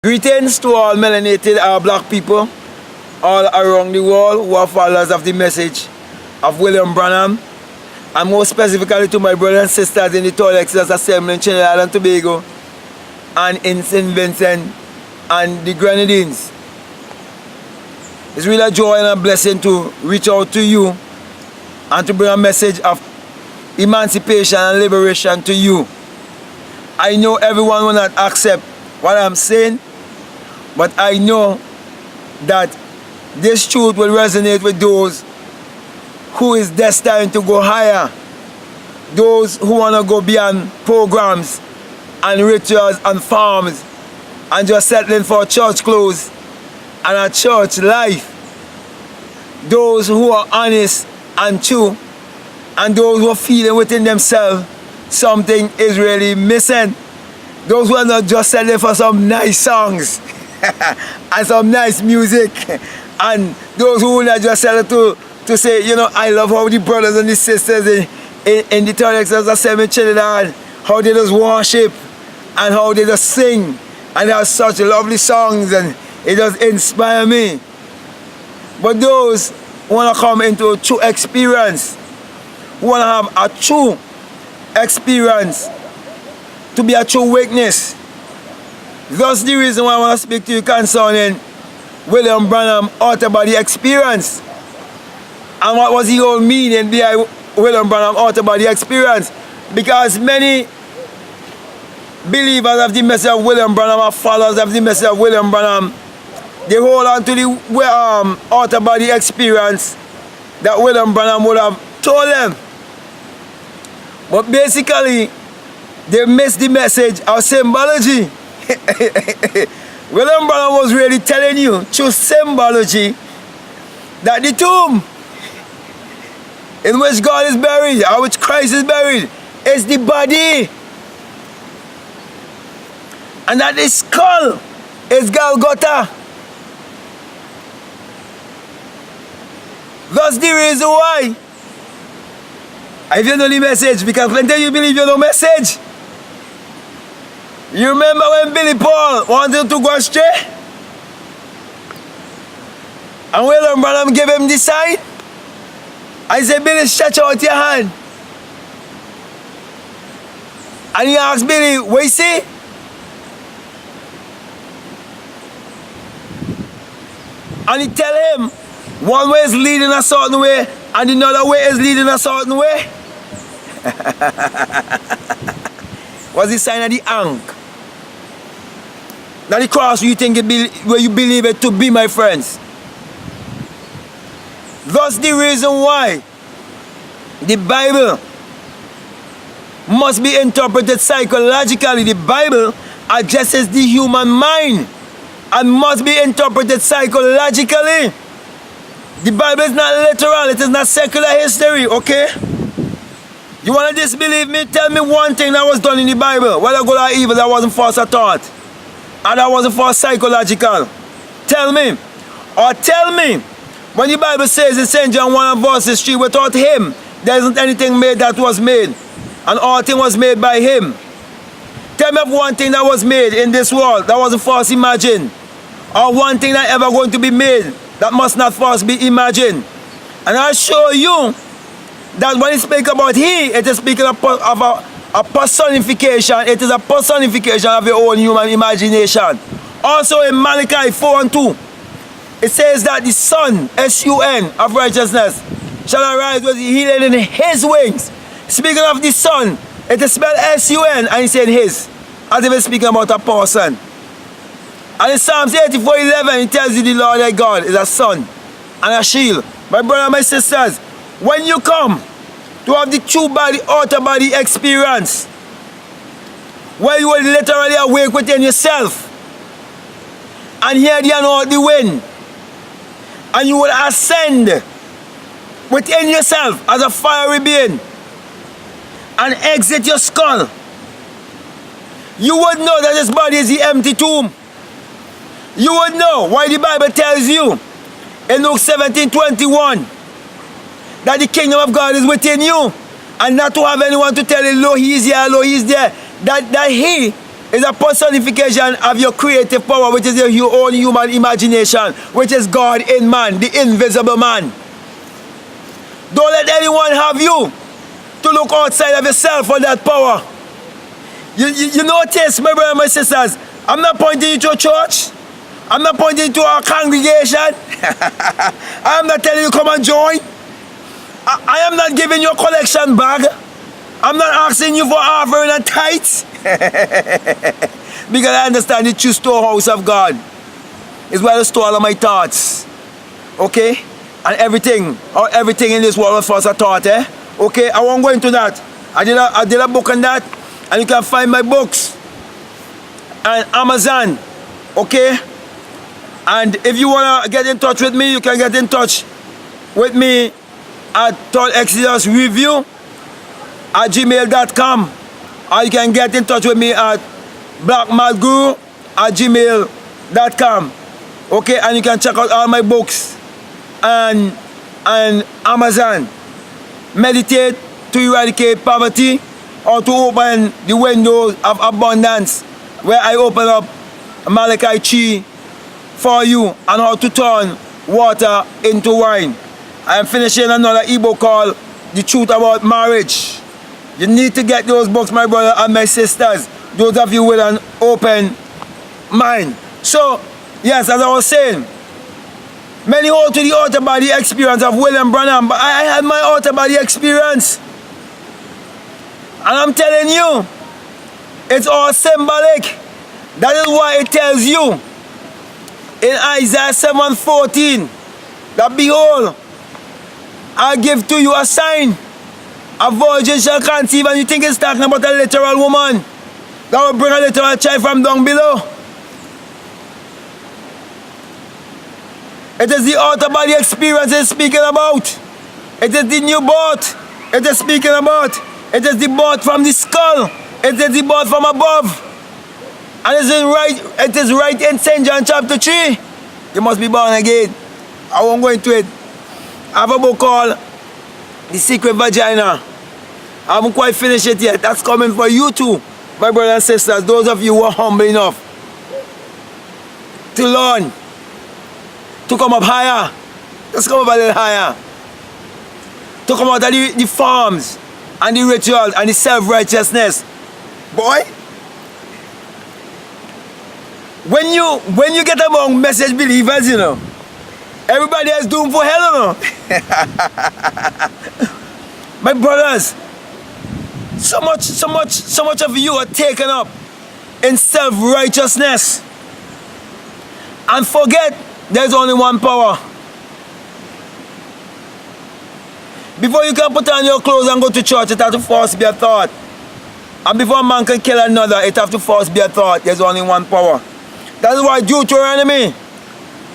Greetings to all melanated black people all around the world who are followers of the message of William Branham, and more specifically to my brothers and sisters in the Texas Assembly in Trinidad and Tobago and in St. Vincent and the Grenadines. It's really a joy and a blessing to reach out to you and to bring a message of emancipation and liberation to you. I know everyone will not accept what I'm saying, but I know that this truth will resonate with those who is destined to go higher, those who want to go beyond programs and rituals and forms and just settling for church clothes and a church life, those who are honest and true, and those who are feeling within themselves something is really missing, those who are not just settling for some nice songs and some nice music, and those who will not just settle to say, you know, I love how the brothers and the sisters in the Texas Assembly in Trinidad, how they just worship and how they just sing and they have such lovely songs and it just inspire me. But those who want to come into a true experience, who want to have a true experience, to be a true witness. That's the reason why I want to speak to you concerning William Branham out-of-body experience. And what was the whole meaning behind William Branham out-of-body experience? Because many believers of the message of William Branham are followers of the message of William Branham. They hold on to the out-of-body experience that William Branham would have told them. But basically, they missed the message of symbology. William Branham was really telling you through symbology that the tomb in which God is buried, or which Christ is buried, is the body. And that the skull is Golgotha. That's the reason why. If you know the message, because when you believe you know message. You remember when Billy Paul wanted to go astray? And William Branham gave him the sign. And he said, Billy, stretch out your hand. And he asked Billy, what you see? And he tell him, one way is leading a certain way, and another way is leading a certain way. What's the sign of the ankh? Now the cross you think where you believe it to be, my friends. That's the reason why the Bible must be interpreted psychologically. The Bible addresses the human mind and must be interpreted psychologically. The Bible is not literal, it is not secular history, okay? You want to disbelieve me? Tell me one thing that was done in the Bible, whether good or evil, that wasn't false or thought, and that wasn't false psychological. Tell me. Or tell me, when the Bible says in St. John 1 and verses 3, without him, there isn't anything made that was made, and all things was made by him. Tell me of one thing that was made in this world that wasn't false imagined, or one thing that ever going to be made that must not false be imagined. And I show you that when it speaks about he, it is speaking of a personification. It is a personification of your own human imagination. Also in Malachi 4 and 2, it says that the Son, S-U-N, of righteousness, shall arise with healing in his wings. Speaking of the Son, it is spelled S-U-N, and he's saying his, as if it's speaking about a person. And in Psalms 84:11, it tells you the Lord thy God is a sun and a shield. My brother and my sisters, when you come to have the true body, outer body experience, where you will literally awake within yourself and hear the of the wind, and you will ascend within yourself as a fiery being and exit your skull, you would know that this body is the empty tomb. You would know why the Bible tells you in Luke 17:21 that the kingdom of God is within you, and not to have anyone to tell you, lo, he is here, lo, he is there. That he is a personification of your creative power, which is your own human imagination, which is God in man, the invisible man. Don't let anyone have you to look outside of yourself for that power. You notice, my brothers and my sisters, I'm not pointing you to a church. I'm not pointing you to a congregation. I'm not telling you come and join. I am not giving you a collection bag. I'm not asking you for offering and tithes. Because I understand the true storehouse of God is where I store all of my thoughts. Okay? And everything in this world was first a thought, eh? Okay, I won't go into that. I did a book on that, and you can find my books on Amazon. Okay? And if you want to get in touch with me, you can get in touch with me at Third Exodus Review at gmail.com, or you can get in touch with me at blackmadguru at gmail.com. Okay, and you can check out all my books and Amazon. Meditate to eradicate poverty, or to open the windows of abundance, where I open up Malachi 3 for you, and how to turn water into wine. I am finishing another ebook called The Truth About Marriage. You need to get those books, my brother and my sisters, those of you with an open mind. So, yes, as I was saying, many hold to the out-of-body experience of William Branham, but I had my out-of-body experience. And I'm telling you, it's all symbolic. That is why it tells you in Isaiah 7:14 that, behold, I give to you a sign. A virgin shall conceive, and you think it's talking about a literal woman that will bring a literal child from down below. It is the out-of-body experience it's speaking about. It is the new birth it is speaking about. It is the birth from the skull. It is the birth from above. And it is right in St. John chapter 3. You must be born again. I won't go into it. I have a book called The Secret Vagina. I haven't quite finished it yet. That's coming for you too, my brothers and sisters. Those of you who are humble enough to learn, to come up higher. Let's come up a little higher. To come out of the forms and the rituals and the self-righteousness. Boy, when you get among message believers, you know, everybody is doomed for hell, you know. My brothers, so much of you are taken up in self-righteousness and forget there's only one power. Before you can put on your clothes and go to church, it has to first be a thought. And before a man can kill another, it has to first be a thought. There's only one power. That is why Deuteronomy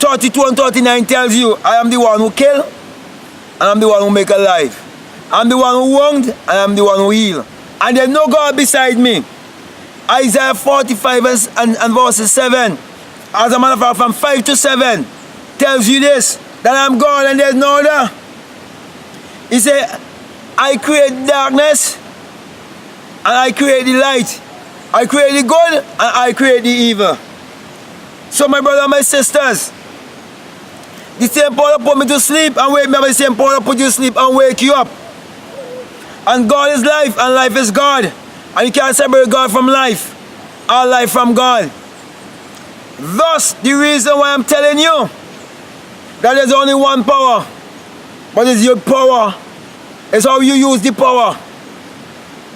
32 and 39 tells you, I am the one who kill, and I'm the one who make alive. I'm the one who wound, and I'm the one who heal. And there's no God beside me. Isaiah 45 and verses 7, as a matter of fact, from 5 to 7, tells you this, that I'm God and there's no other. He said, I create darkness, and I create the light. I create the good, and I create the evil. So my brothers and my sisters, the same power that put me to sleep and wake me up, the same power that put you to sleep and wake you up. And God is life, and life is God. And you can't separate God from life, or life from God. Thus, the reason why I'm telling you that there's only one power, but it's your power. It's how you use the power.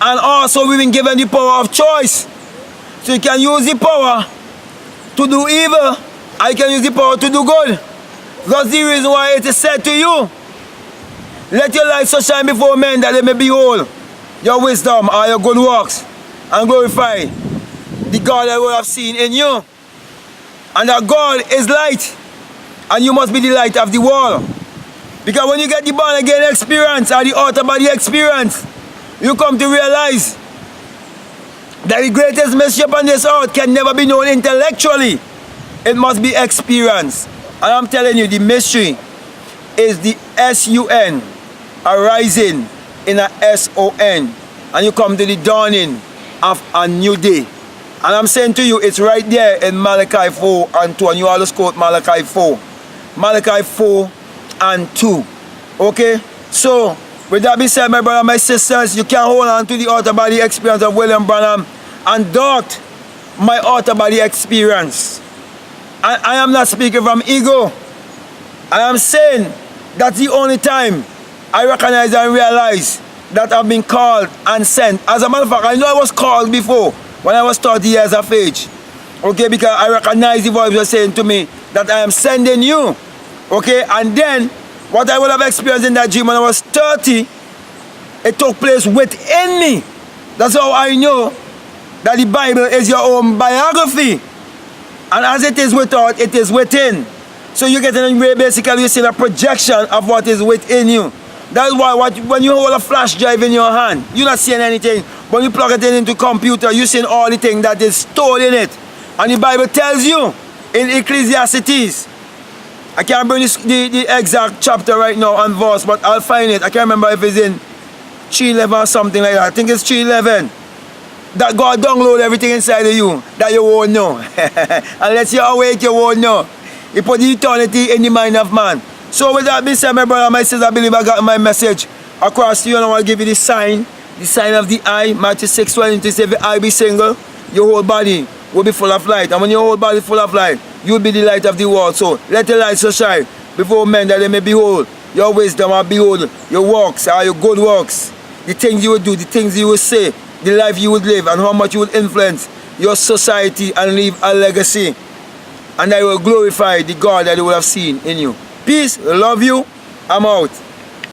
And also we've been given the power of choice. So you can use the power to do evil, and you can use the power to do good. That's the reason why it is said to you, let your light so shine before men that they may behold your wisdom or your good works, and glorify the God that we have seen in you. And that God is light, and you must be the light of the world. Because when you get the born again experience or the out-of-body experience, you come to realize that the greatest mystery upon this earth can never be known intellectually. It must be experienced. And I'm telling you, the mystery is the S-U-N arising in a S-O-N. And you come to the dawning of a new day. And I'm saying to you, it's right there in Malachi 4 and 2. And you always quote Malachi 4. Malachi 4 and 2. Okay? So, with that being said, my brother, my sisters, you can hold on to the out-of-body experience of William Branham and doubt my out-of-body experience. I am not speaking from ego. I am saying that's the only time I recognize and realize that I've been called and sent. As a matter of fact, I know I was called before when I was 30 years of age. Okay, because I recognize the voice was saying to me that I am sending you. Okay, and then what I would have experienced in that dream when I was 30, it took place within me. That's how I know that the Bible is your own biography. And as it is without, it is within. So you get in way, basically you see the projection of what is within you. That's why when you hold a flash drive in your hand, you're not seeing anything. When you plug it into computer, you're seeing all the things that is stored in it. And the Bible tells you in Ecclesiastes, I can't bring the exact chapter right now and verse, but I'll find it. I can't remember if it's in 3:11 or something like that. I think it's 3:11. That God download everything inside of you that you won't know. Unless you're awake, you won't know. He put the eternity in the mind of man. So with that being said, my brother, my sister, I believe I got my message across to you, and I want to give you the sign of the eye. Matthew 6:20 says, if the eye be single, your whole body will be full of light. And when your whole body is full of light, you will be the light of the world. So let your light so shine before men that they may behold your wisdom and behold your works, or your good works, the things you will do, the things you will say, the life you would live, and how much you would influence your society and leave a legacy. And I will glorify the God that you will have seen in you. Peace, love you, I'm out.